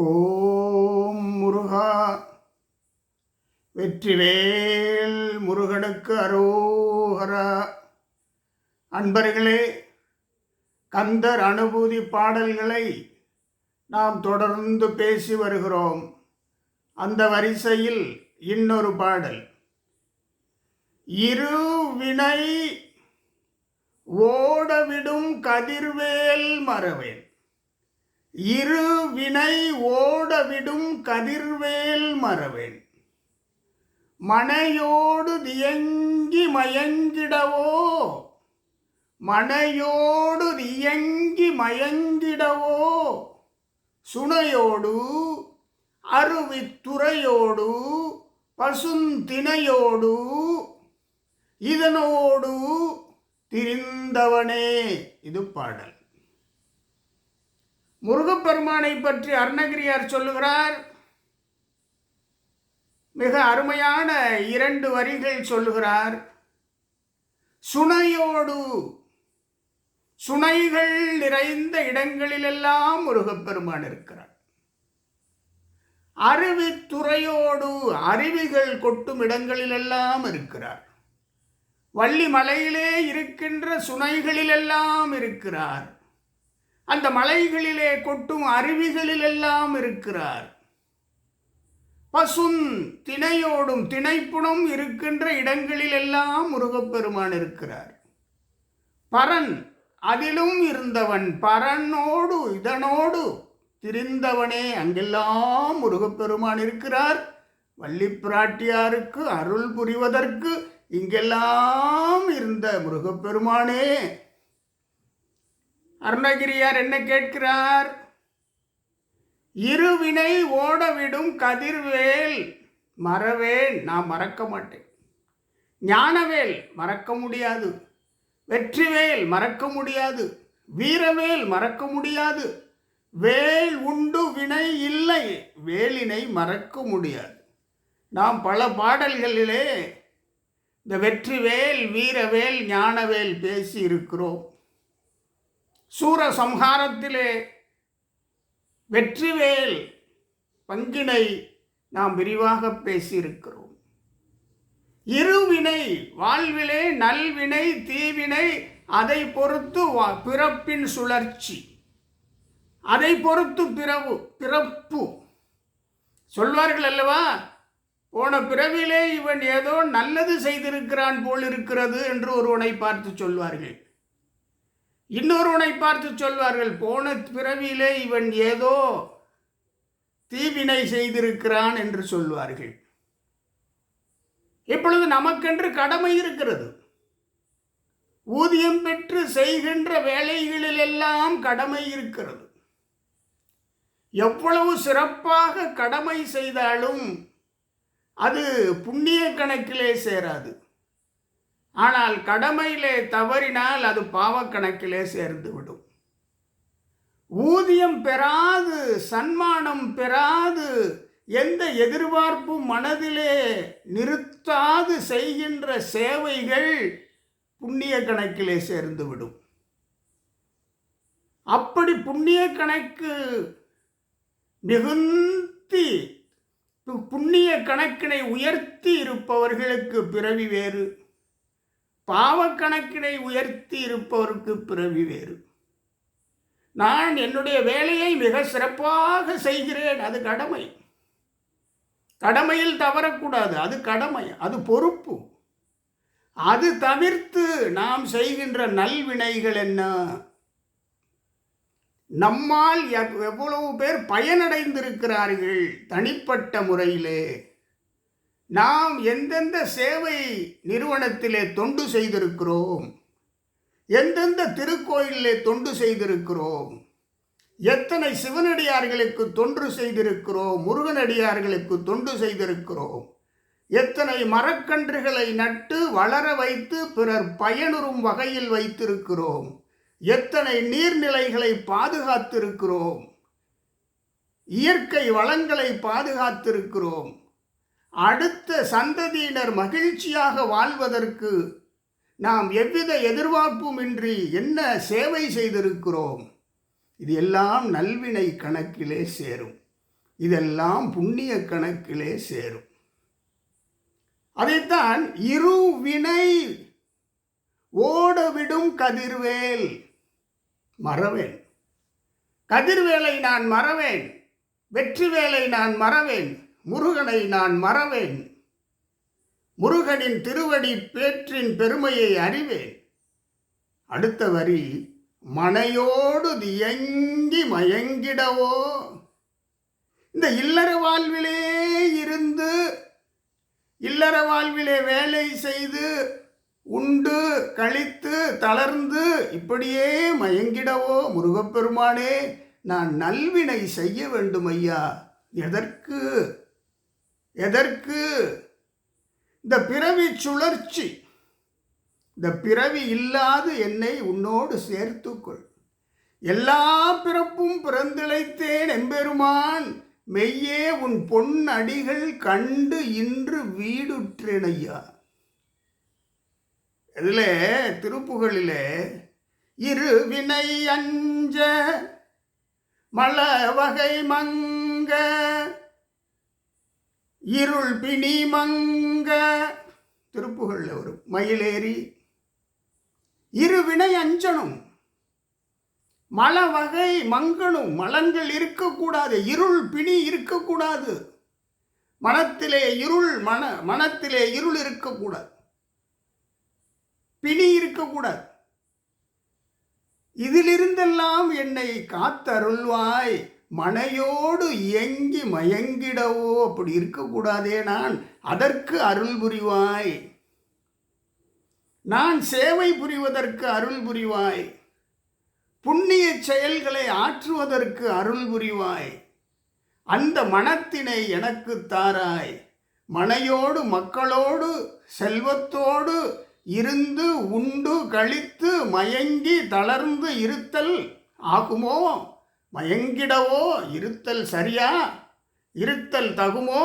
ஓம் முருகா, வெற்றிவேல் முருகனுக்கு அரோகரா. அன்பர்களே, கந்தர் அனுபூதி பாடல்களை நாம் தொடர்ந்து பேசி வருகிறோம். அந்த வரிசையில் இன்னொரு பாடல், இருவினை ஓடவிடும் கதிர்வேல் மறவேன். இருவினை ஓடவிடும் கதிர்வேல் மறவேன். மனையோடு தியங்கி மயங்கிடவோ, மனையோடு தியங்கி மயங்கிடவோ, சுனையோடு அருவித்துறையோடு பசுந்தினையோடு இதனோடு திரிந்தவனே. இது பாடல். முருகப்பெருமானை பற்றி அருணகிரியார் சொல்லுகிறார். மிக அருமையான 2 வரிகள் சொல்லுகிறார். சுனையோடு, சுனைகள் நிறைந்த இடங்களிலெல்லாம் முருகப்பெருமான் இருக்கிறார். அருவித்துறையோடு, அருவிகள் கொட்டும் இடங்களிலெல்லாம் இருக்கிறார். வள்ளி மலையிலே இருக்கின்ற சுனைகளிலெல்லாம் இருக்கிறார். அந்த மலைகளிலே கொட்டும் அருவிகளிலெல்லாம் இருக்கிறார். பசுன் திணையோடும், திணைப்புணம் இருக்கின்ற இடங்களிலெல்லாம் முருகப்பெருமான் இருக்கிறார். பரன், அதிலும் இருந்தவன், பரனோடு இதனோடு திரிந்தவனே, அங்கெல்லாம் முருகப்பெருமான் இருக்கிறார். வள்ளி பிராட்டியாருக்கு அருள் புரிவதற்கு இங்கெல்லாம் இருந்த முருகப்பெருமானே. அருணகிரியார் என்ன கேட்கிறார்? இருவினை ஓடவிடும் கதிர்வேல் மறவேன். நான் மறக்க மாட்டேன். ஞானவேல் மறக்க முடியாது, வெற்றிவேல் மறக்க முடியாது, வீரவேல் மறக்க முடியாது. வேல் உண்டு வினை இல்லை, வேலினை மறக்க முடியாது. நாம் பல பாடல்களிலே இந்த வெற்றிவேல், வீரவேல், ஞானவேல் பேசி இருக்கிறோம். சூரசம்ஹாரத்திலே வெற்றிவேல் பங்கினை நாம் விரிவாக பேசியிருக்கிறோம். இருவினை, வாழ்விலே நல்வினை தீவினை, அதை பொறுத்து பிறப்பின் சுழற்சி, அதை பொறுத்து பிறப்பு சொல்வார்கள் அல்லவா? போன பிறவிலே இவன் ஏதோ நல்லது செய்திருக்கிறான் போல் இருக்கிறது என்று ஒருவனை பார்த்து சொல்வார்கள். இன்னொருவனை பார்த்து சொல்வார்கள், போன பிறவியிலே இவன் ஏதோ தீவினை செய்திருக்கிறான் என்று சொல்வார்கள். இப்பொழுது நமக்கென்று கடமை இருக்கிறது. ஊதியம் பெற்று செய்கின்ற வேலைகளிலெல்லாம் கடமை இருக்கிறது. எவ்வளவு சிறப்பாக கடமை செய்தாலும் அது புண்ணிய கணக்கிலே சேராது. ஆனால் கடமையிலே தவறினால் அது பாவக்கணக்கிலே சேர்ந்துவிடும். ஊதியம் பெறாது, சன்மானம் பெறாது, எந்த எதிர்பார்ப்பும் மனதிலே நிறுத்தாது செய்கின்ற சேவைகள் புண்ணிய கணக்கிலே சேர்ந்துவிடும். அப்படி புண்ணிய கணக்கு மிகுந்தி, புண்ணிய கணக்கினை உயர்த்தி இருப்பவர்களுக்கு பிறவி வேறு, பாவக்கணக்கினை உயர்த்தி இருப்பவருக்கு பிறவி வேறு. நான் என்னுடைய வேலையை மிக சிறப்பாக செய்கிறேன், அது கடமை. கடமையில் தவறக்கூடாது, அது கடமை, அது பொறுப்பு. அது தவிர்த்து நாம் செய்கின்ற நல்வினைகள் என்ன? நம்மால் எவ்வளவு பேர் பயனடைந்திருக்கிறார்கள் தனிப்பட்ட முறையிலே. நாம் எந்தெந்த சேவை நிறுவனத்திலே தொண்டு செய்திருக்கிறோம், எந்தெந்த திருக்கோயிலே தொண்டு செய்திருக்கிறோம், எத்தனை சிவனடியார்களுக்கு தொண்டு செய்திருக்கிறோம், முருகனடியார்களுக்கு தொண்டு செய்திருக்கிறோம், எத்தனை மரக்கன்றுகளை நட்டு வளர வைத்து பிறர் பயனுறும் வகையில் வைத்திருக்கிறோம், எத்தனை நீர்நிலைகளை பாதுகாத்திருக்கிறோம், இயற்கை வளங்களை பாதுகாத்திருக்கிறோம். அடுத்த சந்ததியினர் மகிழ்ச்சியாக வாழ்வதற்கு நாம் எவ்வித எதிர்பார்ப்புமின்றி என்ன சேவை செய்திருக்கிறோம். இது எல்லாம் நல்வினை கணக்கிலே சேரும். இதெல்லாம் புண்ணிய கணக்கிலே சேரும். அதைத்தான் இருவினை ஓடவிடும் கதிர்வேல் மறவேன். கதிர்வேலை நான் மறவேன், வெற்றிவேலை நான் மறவேன், முருகனை நான் மறவேன், முருகனின் திருவடி பேற்றின் பெருமையை அறிவேன். அடுத்த வரி, மனையோடு தியங்கி மயங்கிடவோ. இந்த இல்லற வாழ்விலே இருந்து, இல்லற வாழ்விலே வேலை செய்து, உண்டு கழித்து தளர்ந்து இப்படியே மயங்கிடவோ முருகப்பெருமானே, நான் நல்வினை செய்ய வேண்டும் ஐயா. எதற்கு எதற்கு? இந்த பிறவி சுழற்சி, இந்த பிறவி இல்லாது என்னை உன்னோடு சேர்த்துக்கொள். எல்லா பிறப்பும் பிறந்திழைத்தேன் எம்பெருமான், மெய்யே உன் பொன் அடிகள் கண்டு இன்று வீடுற்றேன் ஐயா. இதில் திருப்புகழிலே இருவினை அஞ்ச மலவகை மங்க இருள் பிணி மங்க, திருப்புகழில் ஒரு மயிலேறி இருவினை அஞ்சனும் மலவகை மங்கனும், மலங்கள் இருக்கக்கூடாது, இருள் பிணி இருக்கக்கூடாது, மனத்திலே இருள் மனத்திலே இருள் இருக்கக்கூடாது, பிணி இருக்கக்கூடாது. இதிலிருந்தெல்லாம் என்னை காத்தருள்வாய், மனையோடு இயங்கி மயங்கிடவோ. அப்படி இருக்கக்கூடாதே, நான் அதற்கு அருள் புரிவாய், நான் சேவை புரிவதற்கு அருள் புரிவாய், புண்ணிய செயல்களை ஆற்றுவதற்கு அருள் புரிவாய், அந்த மனத்தினை எனக்கு தாராய். மனையோடு மக்களோடு செல்வத்தோடு இருந்து உண்டு கழித்து மயங்கி தளர்ந்து இருத்தல் ஆகுமோ? மயங்கிடவோ இருத்தல் சரியா? இருத்தல் தகுமோ?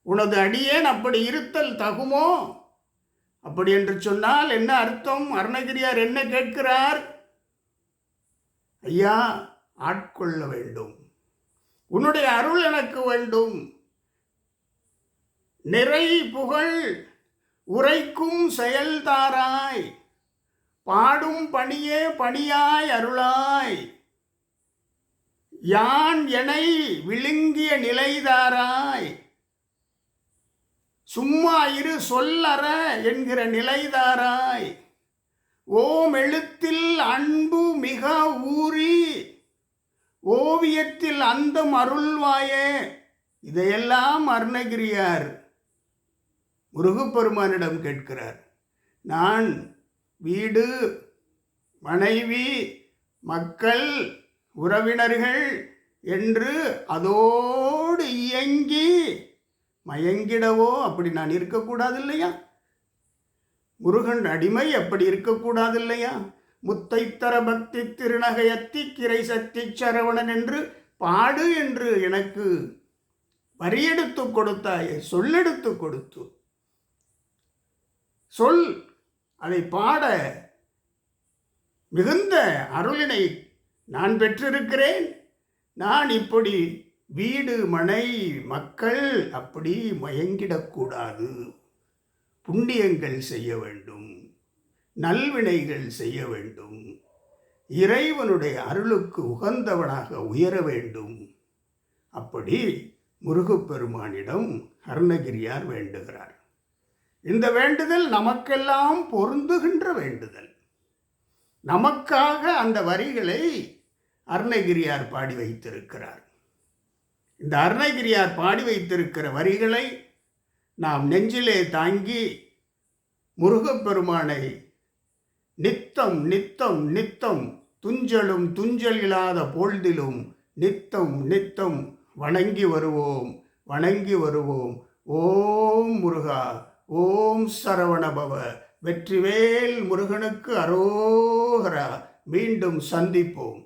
உனது அடியேன் அப்படி இருத்தல் தகுமோ? அப்படி என்று சொன்னால் என்ன அர்த்தம்? அருணகிரியார் என்ன கேட்கிறார்? ஐயா, ஆட்கொள்ள வேண்டும், உன்னுடைய அருள் எனக்கு வேண்டும், நிறை புகழ் உரைக்கும் செயல்தாராய், பாடும் பணியே பணியாய் அருளாய், யான் எனை விழுங்கிய நிலைதாராய், சும்மா இரு சொல்லற என்கிற நிலைதாராய், ஓம் எழுத்தில் அன்பு மிக ஊறி ஓவியத்தில் அந்தம் அருள்வாயே. இதையெல்லாம் அருணகிரியார் முருகப்பெருமானிடம் கேட்கிறார். நான் வீடு, மனைவி, மக்கள், உறவினர்கள் என்று அதோடு இயங்கி மயங்கிடவோ அப்படி நான் இருக்கக்கூடாது இல்லையா? முருகன் அடிமை அப்படி இருக்கக்கூடாது இல்லையா? முத்தைத்தர பக்தி திருநகையத்தி கிரை சக்தி சரவணன் என்று பாடு என்று எனக்கு வரியெடுத்து கொடுத்தாயே, சொல்லெடுத்து கொடுத்து சொல், அதை பாட மிகுந்த அருளினை நான் பெற்றிருக்கிறேன். நான் இப்படி வீடு, மனை, மக்கள் அப்படி மயங்கிடக்கூடாது. புண்ணியங்கள் செய்ய வேண்டும், நல்வினைகள் செய்ய வேண்டும், இறைவனுடைய அருளுக்கு உகந்தவனாக உயர வேண்டும். அப்படி முருகப்பெருமானிடம் அருணகிரியார் வேண்டுகிறார். இந்த வேண்டுதல் நமக்கெல்லாம் பொருந்துகின்ற வேண்டுதல். நமக்காக அந்த வரிகளை அருணகிரியார் பாடி வைத்திருக்கிறார். இந்த அருணகிரியார் பாடி வைத்திருக்கிற வரிகளை நாம் நெஞ்சிலே தாங்கி முருகப்பெருமானை நித்தம் நித்தம் நித்தம் துஞ்சலும் துஞ்சல் இல்லாத பொழுதிலும் நித்தம் நித்தம் வணங்கி வருவோம், வணங்கி வருவோம். ஓம் முருகா, ஓம் சரவணபவ. வெற்றிவேல் முருகனுக்கு அரோகரா. மீண்டும் சந்திப்போம்.